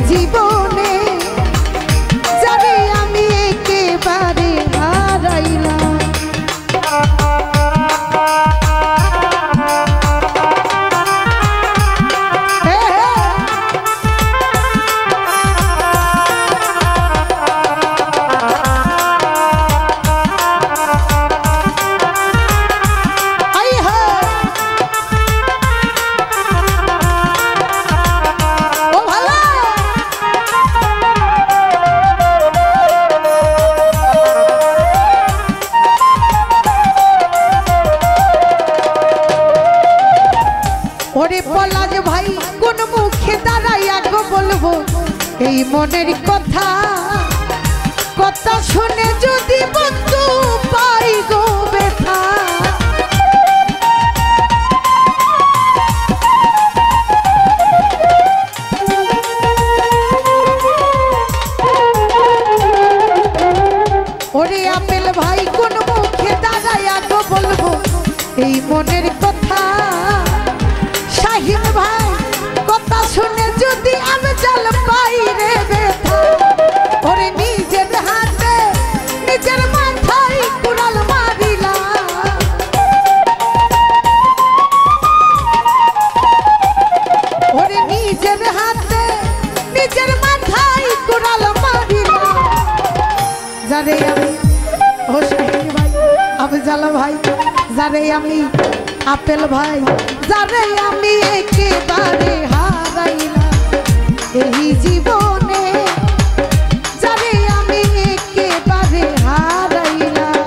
জীবনে যারে আমি একেবারে হারাইলাম। ওরে পলাশ ভাই কোন মুখে দাঁড়াইয়া গো বলবো এই মনের কথা, কথা শুনে যদি বন্ধু পাই গো ব্যথা। ওরে আপেল ভাই কোন মুখে দাঁড়াইয়া গো বলবো এই মনের কথা, শাহিন ভাই কথা শুনে যদি আমি জাল পাই রে ব্যথা। ওরে নিজের হাতে নিজের মাথায় কুড়াল মারিলাম, ওরে নিজের হাতে নিজের মাথায় কুড়াল মারিলাম। যারে আমি ও শাহিন ভাই আফজাল ভাই, যারে আমি আপেল ভাই, যারে আমি একেবারে হারাইলাম এই জীবনে, যারে আমি একেবারে হারাইলাম।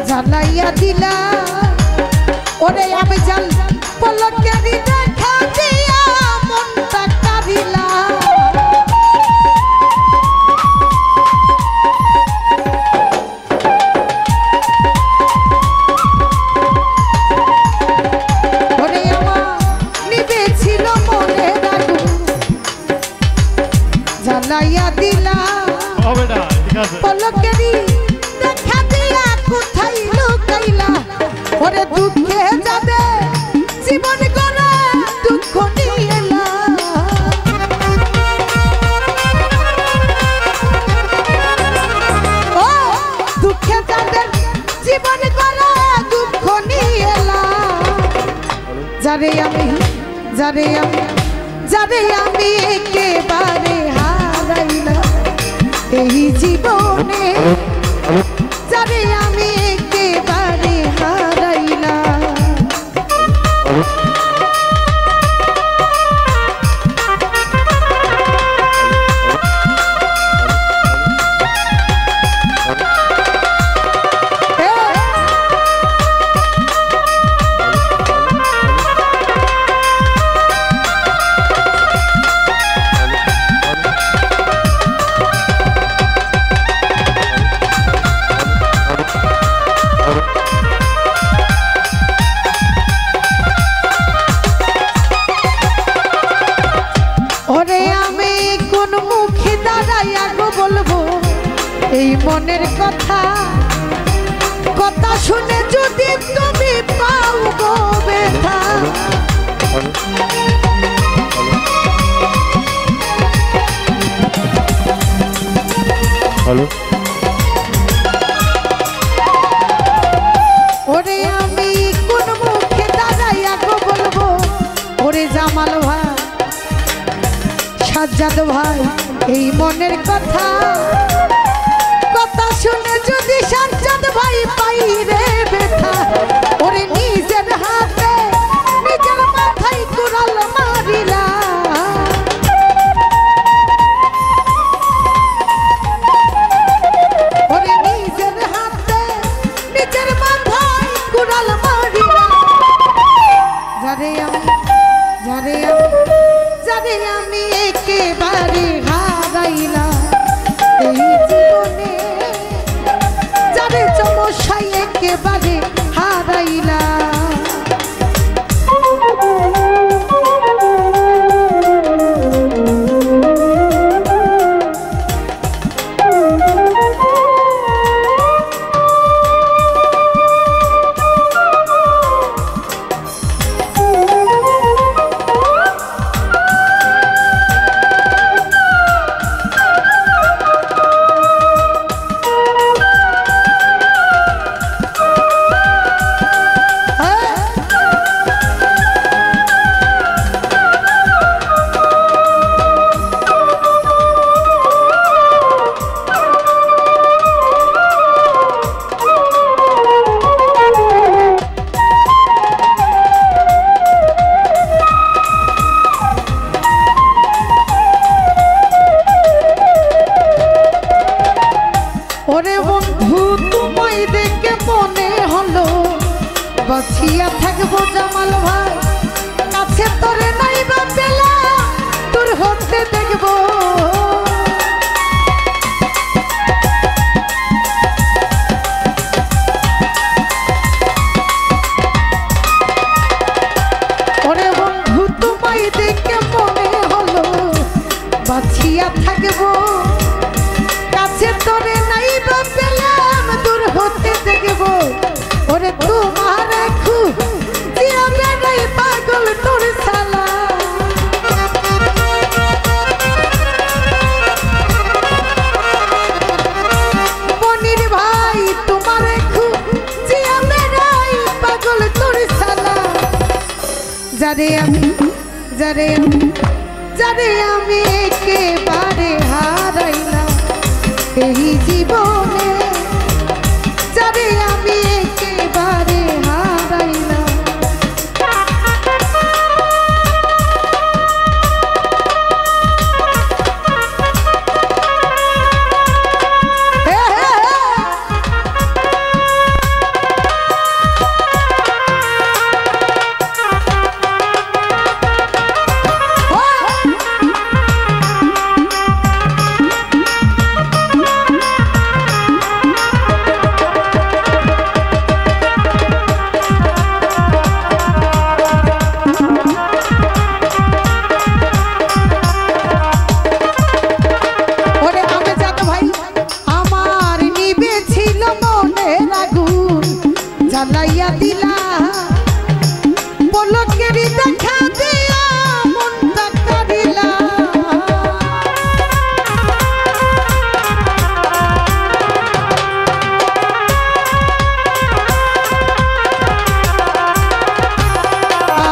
জ্বালাইয়া দিলা ওরে আমি জাল পলকেরি দেখা দিয়া মনটা কাঁদিলা। ওরে আমার নিবেছিল মনের আগুন জ্বালাইয়া দিলা পলকেরি দেখা দিয়া কোথায় লুকাইলা। ওরে দুঃখে যাবে জীবন গড়া দুঃখ নিয়ে এলা, ও দুঃখে যাবে জীবন গড়া দুঃখ নিয়ে এলা। যারে আমি যারে আমি যারে আমি একেবারে হারাইলাম এই জীবনে, যারে আমি একেবারে হারাইলাম। এই মনের কথা, কথা শুনে যদি তুমি পাও গো ব্যথা। হ্যালো ওরে আমি কোন মুখে দাঁড়াইয়া গো বলবো ওরে জামাল ভাই সাজ্জাদ ভাই এই মনের কথা, কথা শুনে যদি সাজ্জাদ ভাই পাই রে ব্যথা। ওরে নিজের হাতে নিজের মাথায় কুড়াল মারিলা, ওরে নিজের হাতে নিজের মাথায় কুড়াল মারিলা। একেবারে হারাইলা। ওরে বন্ধু তোমায় দেখে মনে হলো বাঁচিয়া থাকবো জামাল ভাই, কাছে তোরে নাই বা পেলাম তোর হতে দেখবো। ওরে বন্ধু তোমায় দেখে মনে হলো বাঁচিয়া থাকবো, কাছে তোরে নাই বা পেলাম দূর হতে দেখবো। ওরে তোমার জিয়া বেড়াই পাগল তোর সালা, মনির ভাই তোমার জিয়া বেড়াই পাগল তোর সালা। যারে আমি যারে যারে আমি একেবারে হারাইলাম এই জীবনে, যারে আমি একেবারে হারাইলাম। জ্বালাইয়া দিলা পলকেরই দেখা দিয়া মনটা কাঁদিলা।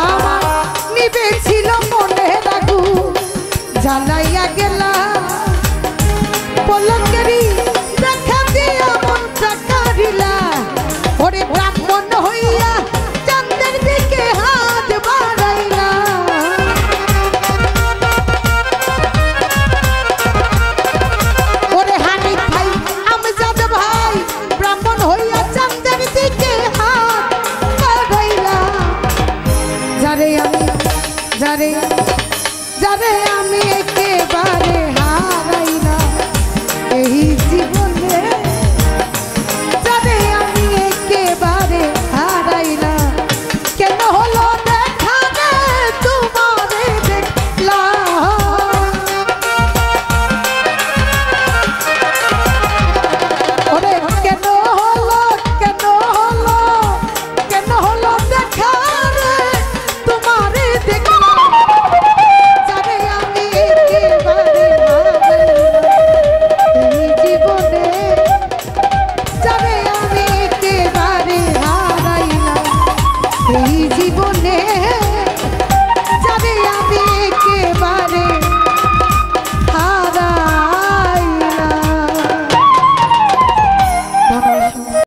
আমার নিবেছিল মনের আগুন জ্বালাইয়া গেলা পলকেরই দেখা দিয়া মনটা কাঁদিলা। ওরে ব্রাহ্মণ হইয়া চাঁদের দিকে হাত বাড়াইলা, ওরে হানিফ ভাই আমজাদ ভাই ব্রাহ্মণ হইয়া চাঁদের দিকে হাত বাড়াইলা। যারে আমি যারে যারে আমি